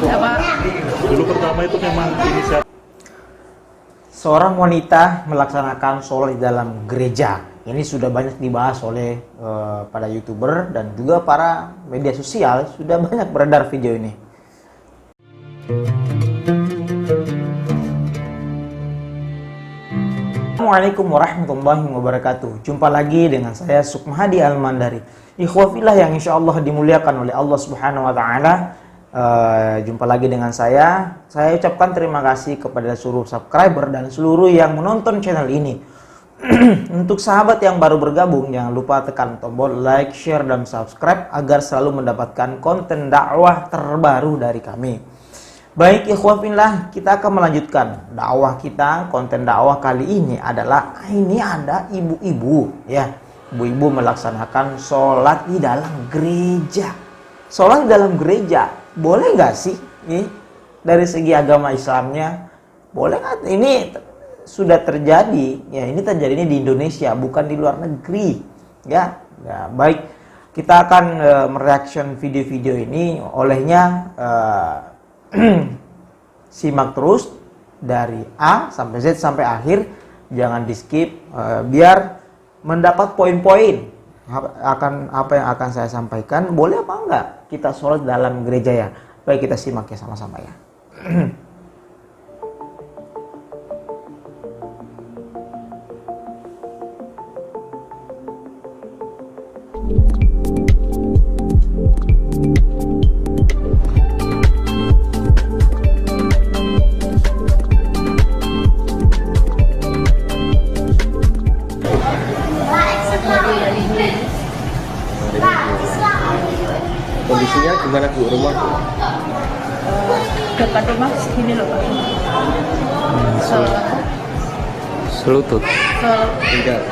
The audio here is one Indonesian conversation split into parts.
Apa? Dulu pertama itu memang inisiatif. Seorang wanita melaksanakan sholat di dalam gereja. Ini sudah banyak dibahas oleh para YouTuber dan juga para media sosial. Sudah banyak beredar video ini. Assalamualaikum warahmatullahi wabarakatuh. Jumpa lagi dengan saya Sukmahadi Al-Mandari. Ikhwafillah yang insya Allah dimuliakan oleh Allah Subhanahu Wa Taala. Jumpa lagi dengan saya. Saya ucapkan terima kasih kepada seluruh subscriber dan seluruh yang menonton channel ini. Untuk sahabat yang baru bergabung, jangan lupa tekan tombol like, share, dan subscribe agar selalu mendapatkan konten dakwah terbaru dari kami. Baik ikhwafillah, kita akan melanjutkan dakwah kita. Konten dakwah kali ini adalah ada ibu-ibu ya. Ibu-ibu melaksanakan sholat di dalam gereja. Sholat di dalam gereja, boleh nggak sih? Ini dari segi agama Islamnya, boleh nggak? Ini sudah terjadi ya, ini terjadi di Indonesia, bukan di luar negeri ya. Ya baik, kita akan mereaction video-video ini. Olehnya simak terus dari A sampai Z sampai akhir, jangan di skip, biar mendapat poin-poin akan apa yang akan saya sampaikan. Boleh apa enggak kita sholat dalam gereja ya? Baik, kita simak ya sama-sama ya. Kondisinya gimana Bu, rumah? Depan rumah segini loh Pak. Selutut. Tinggal.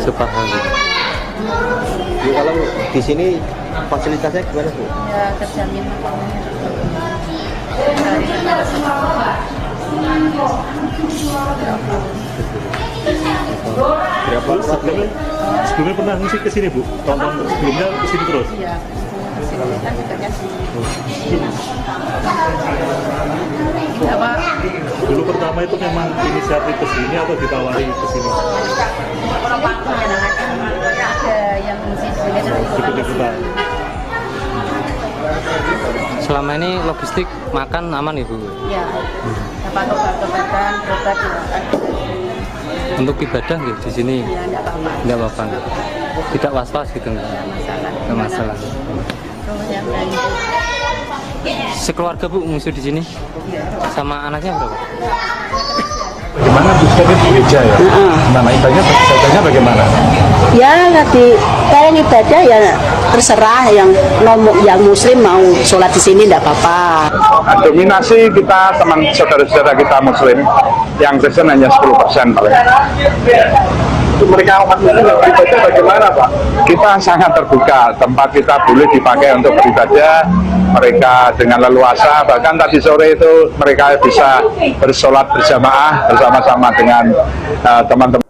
Sepaham. Ya, kalau di sini fasilitasnya gimana Bu? Ya terjamin Berapa Sebelumnya pernah ngisi ke sini Bu? Tahun-tahun sebelumnya ke sini terus? Iya, kesini kan dekatnya sini. Apa? Dulu pertama itu memang inisiatif ke sini atau ditawari ke sini? Ada yang ngisi sebagai Ikut-ikutan. Selama ini logistik makan aman Ibu? ya, dapat obat-obatan, berobat juga. Untuk ibadah gitu di sini? Ya, Enggak enggak apa-apa. apa-apa. Tidak was-was gitu enggak? Masalah. Enggak masalah. Terus yang lain Sekeluarga Bu ngungsi di sini? Sama anaknya berapa? Bagaimana Bu di gereja ya? Nama ibadahnya bagaimana? Ya nanti kalau ibadah ya terserah yang muslim mau sholat di sini tidak apa-apa. Dominasi kita teman saudara-saudara kita muslim, yang Kristen hanya 10% paling. Mereka umat muslim beribadah bagaimana Pak? Kita sangat terbuka, tempat kita boleh dipakai untuk beribadah. Mereka dengan leluasa, bahkan tadi sore itu mereka bisa bersolat berjamaah bersama-sama dengan teman-teman.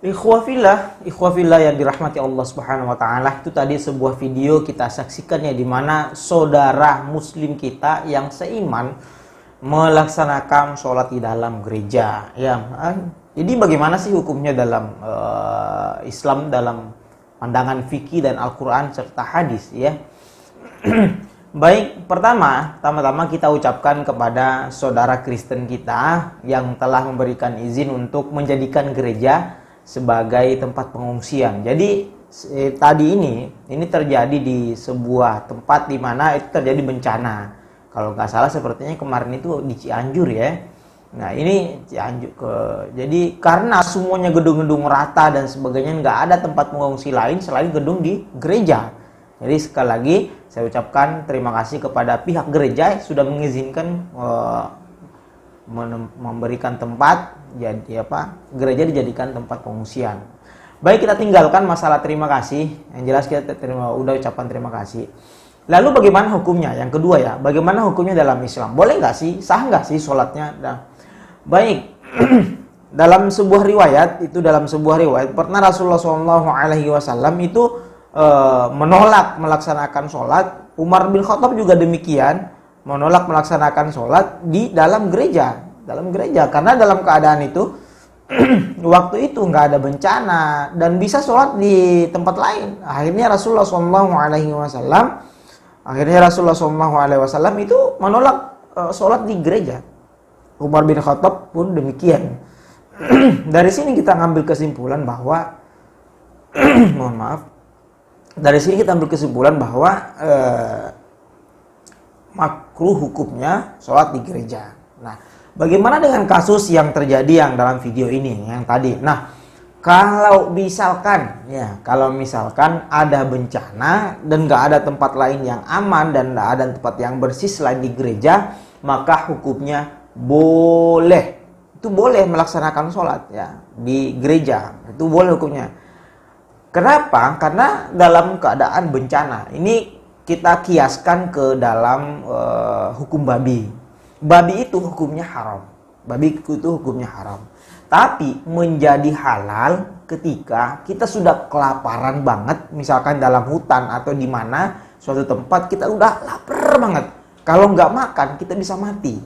Ikhwafillah yang dirahmati Allah Subhanahu Wa Taala. Itu tadi sebuah video kita saksikannya di mana saudara muslim kita yang seiman melaksanakan sholat di dalam gereja ya. Jadi bagaimana sih hukumnya dalam Islam, dalam pandangan fikih dan Al-Quran serta hadis ya. Baik, pertama-tama kita ucapkan kepada saudara Kristen kita yang telah memberikan izin untuk menjadikan gereja sebagai tempat pengungsian. Jadi tadi ini terjadi di sebuah tempat di mana itu terjadi bencana. Kalau nggak salah sepertinya kemarin itu di Cianjur ya. Nah ini Cianjur jadi karena semuanya gedung-gedung rata dan sebagainya, nggak ada tempat pengungsi lain selain gedung di gereja. Jadi sekali lagi saya ucapkan terima kasih kepada pihak gereja yang sudah mengizinkan memberikan tempat jadi gereja dijadikan tempat pengungsian. Baik, kita tinggalkan masalah terima kasih. Yang jelas kita udah ucapkan terima kasih. Lalu bagaimana hukumnya? Yang kedua ya, bagaimana hukumnya dalam Islam? Boleh nggak sih? Sah nggak sih sholatnya? Baik, dalam sebuah riwayat pernah Rasulullah SAW itu menolak melaksanakan sholat, Umar bin Khattab juga demikian, menolak melaksanakan sholat di dalam gereja. Karena dalam keadaan itu waktu itu nggak ada bencana dan bisa sholat di tempat lain. Akhirnya Rasulullah SAW itu menolak sholat di gereja. Umar bin Khattab pun demikian. Dari sini kita ngambil kesimpulan bahwa mohon maaf. Dari sini kita ambil kesimpulan bahwa makruh hukumnya sholat di gereja. Nah, bagaimana dengan kasus yang terjadi yang dalam video ini yang tadi? Nah, kalau misalkan ada bencana dan nggak ada tempat lain yang aman dan nggak ada tempat yang bersih selain di gereja, maka hukumnya boleh. Itu boleh melaksanakan sholat ya di gereja. Itu boleh hukumnya. Kenapa? Karena dalam keadaan bencana. Ini kita kiaskan ke dalam hukum babi. Babi itu hukumnya haram. Tapi menjadi halal ketika kita sudah kelaparan banget, misalkan dalam hutan atau di mana suatu tempat kita udah lapar banget. Kalau nggak makan kita bisa mati.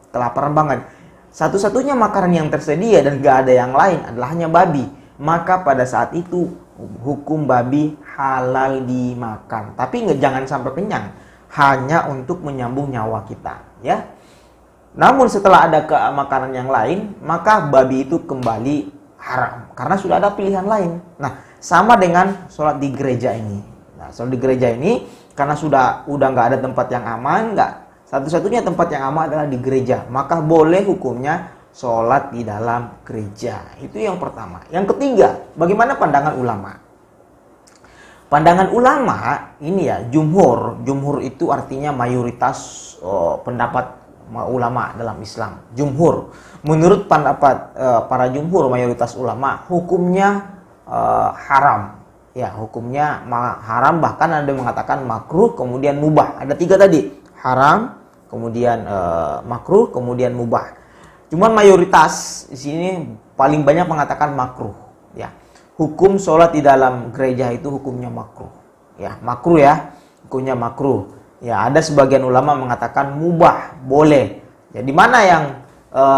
Kelaparan banget. Satu-satunya makanan yang tersedia dan nggak ada yang lain adalah hanya babi. Maka pada saat itu hukum babi halal dimakan. Tapi jangan sampai kenyang. Hanya untuk menyambung nyawa kita, ya. Namun setelah ada makanan yang lain, maka babi itu kembali haram karena sudah ada pilihan lain. Nah, sama dengan sholat di gereja ini. Nah, sholat di gereja ini karena udah nggak ada tempat yang aman, satu-satunya tempat yang aman adalah di gereja, maka boleh hukumnya sholat di dalam gereja. Itu yang pertama. Yang ketiga, bagaimana pandangan ulama? Pandangan ulama ini ya, jumhur itu artinya mayoritas pendapat ulama dalam Islam. Jumhur, menurut pendapat para jumhur mayoritas ulama, hukumnya haram. Ya, hukumnya haram, bahkan ada yang mengatakan makruh, kemudian mubah. Ada tiga tadi, haram, kemudian makruh, kemudian mubah. Cuman mayoritas di sini paling banyak mengatakan makruh. Ya, hukum sholat di dalam gereja itu hukumnya makruh. Ya, makruh ya, hukumnya makruh. Ya, ada sebagian ulama mengatakan mubah, boleh. Jadi mana yang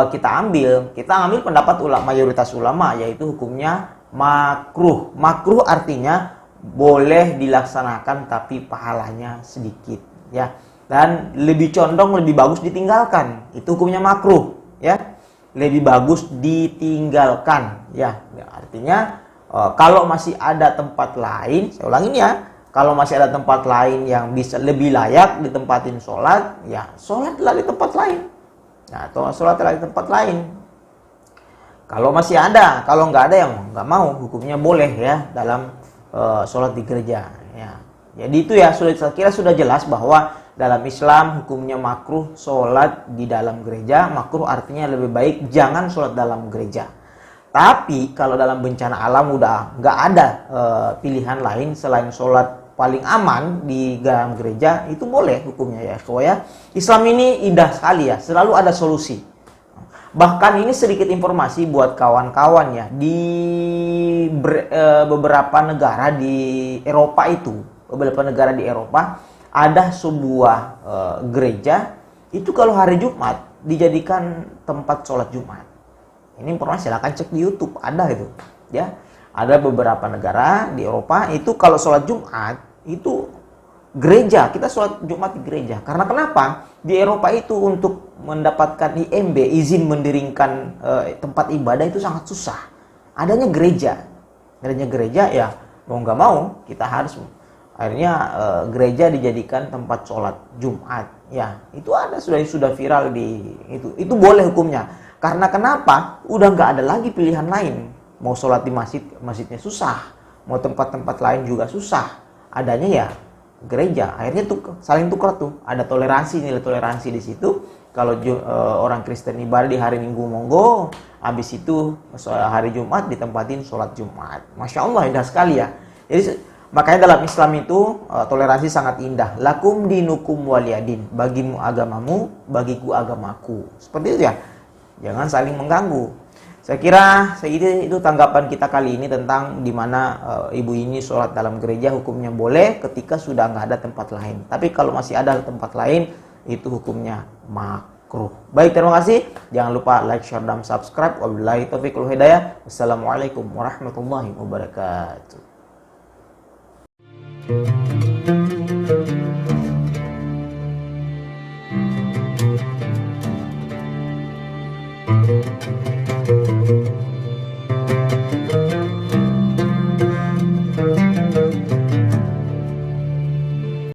kita ambil? Kita ambil pendapat mayoritas ulama, yaitu hukumnya makruh. Makruh artinya boleh dilaksanakan tapi pahalanya sedikit, ya. Dan lebih condong, lebih bagus ditinggalkan. Itu hukumnya makruh, ya. Lebih bagus ditinggalkan, ya. Artinya kalau masih ada tempat lain, saya ulangin ya. Kalau masih ada tempat lain yang bisa lebih layak ditempatin sholat, ya sholatlah di tempat lain. Nah, atau sholatlah di tempat lain. Kalau masih ada, kalau nggak ada yang nggak mau, hukumnya boleh ya dalam sholat di gereja. Ya. Jadi itu ya, saya kira sudah jelas bahwa dalam Islam hukumnya makruh sholat di dalam gereja. Makruh artinya lebih baik jangan sholat dalam gereja. Tapi kalau dalam bencana alam udah nggak ada pilihan lain selain sholat paling aman di dalam gereja, itu boleh hukumnya ya. Islam ini indah sekali ya, selalu ada solusi. Bahkan ini sedikit informasi buat kawan-kawan ya, di beberapa negara di Eropa ada sebuah gereja itu kalau hari Jumat dijadikan tempat sholat Jumat. Ini informasi, silahkan cek di YouTube, ada itu ya. Ada beberapa negara di Eropa itu kalau sholat Jumat itu gereja, kita sholat Jumat di gereja. Karena kenapa? Di Eropa itu untuk mendapatkan IMB, izin mendirikan tempat ibadah, itu sangat susah. Adanya gereja ya, mau nggak mau kita harus akhirnya gereja dijadikan tempat sholat Jumat. Ya, itu ada sudah viral di itu boleh hukumnya. Karena kenapa? Udah nggak ada lagi pilihan lain. Mau sholat di masjidnya susah, mau tempat-tempat lain juga susah. Adanya ya gereja. Akhirnya saling tukar tuh. Ada nilai toleransi di situ. Kalau orang Kristen ibadah di hari Minggu monggo, habis itu hari Jumat ditempatin sholat Jumat. Masya Allah, indah sekali ya. Jadi makanya dalam Islam itu toleransi sangat indah. Lakum dinukum waliyadin. Bagimu agamamu, bagiku agamaku. Seperti itu ya. Jangan saling mengganggu. Saya kira itu tanggapan kita kali ini tentang di mana ibu ini sholat dalam gereja hukumnya boleh ketika sudah nggak ada tempat lain. Tapi kalau masih ada tempat lain itu hukumnya makruh. Baik, terima kasih. Jangan lupa like, share, dan subscribe. Wabillahi taufiq wal hidayah. Wassalamualaikum warahmatullahi wabarakatuh. Thank you.